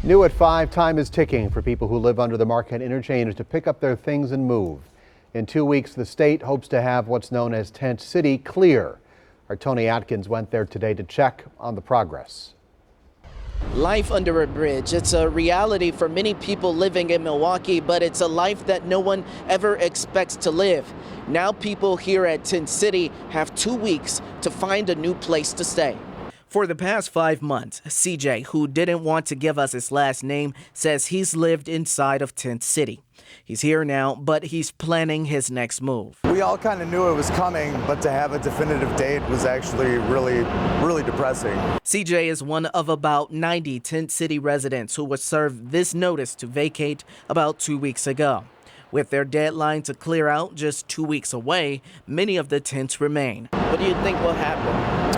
New at 5, time is ticking for people who live under the Marquette Interchange to pick up their things and move. In 2 weeks, the state hopes to have what's known as Tent City clear. Our Tony Atkins went there today to check on the progress. Life under a bridge. It's a reality for many people living in Milwaukee, but it's a life that no one ever expects to live. Now people here at Tent City have 2 weeks to find a new place to stay. For the past 5 months, CJ, who didn't want to give us his last name, says he's lived inside of Tent City. He's here now, but he's planning his next move. We all kind of knew it was coming, but to have a definitive date was actually really depressing. CJ is one of about 90 Tent City residents who was served this notice to vacate about 2 weeks ago. With their deadline to clear out just 2 weeks away, many of the tents remain. What do you think will happen?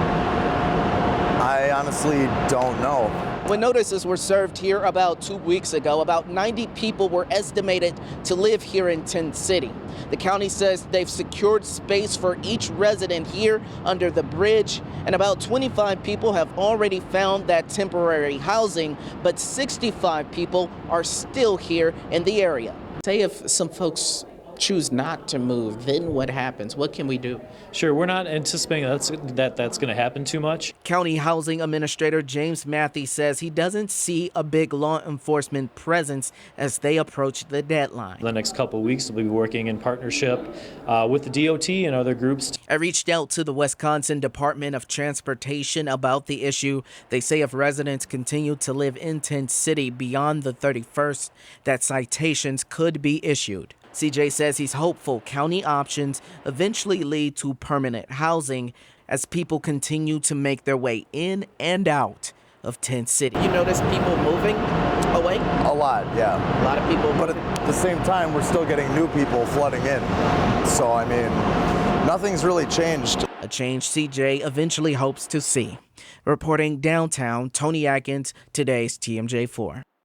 I honestly don't know. When notices were served here about 2 weeks ago, about 90 people were estimated to live here in Tent City. The county says they've secured space for each resident here under the bridge, and about 25 people have already found that temporary housing, but 65 people are still here in the area. Say if some folks choose not to move, then what happens? What can we do? Sure, we're not anticipating that's going to happen too much. County Housing Administrator James Matthew says he doesn't see a big law enforcement presence as they approach the deadline. The next couple of weeks, we'll be working in partnership with the DOT and other groups. I reached out to the Wisconsin Department of Transportation about the issue. They say if residents continue to live in Tent City beyond the 31st, that citations could be issued. CJ says he's hopeful county options eventually lead to permanent housing as people continue to make their way in and out of Tent City. You notice people moving away? A lot, yeah. A lot of people. But at the same time, we're still getting new people flooding in. So, I mean, nothing's really changed. A change CJ eventually hopes to see. Reporting downtown, Tony Atkins, today's TMJ4.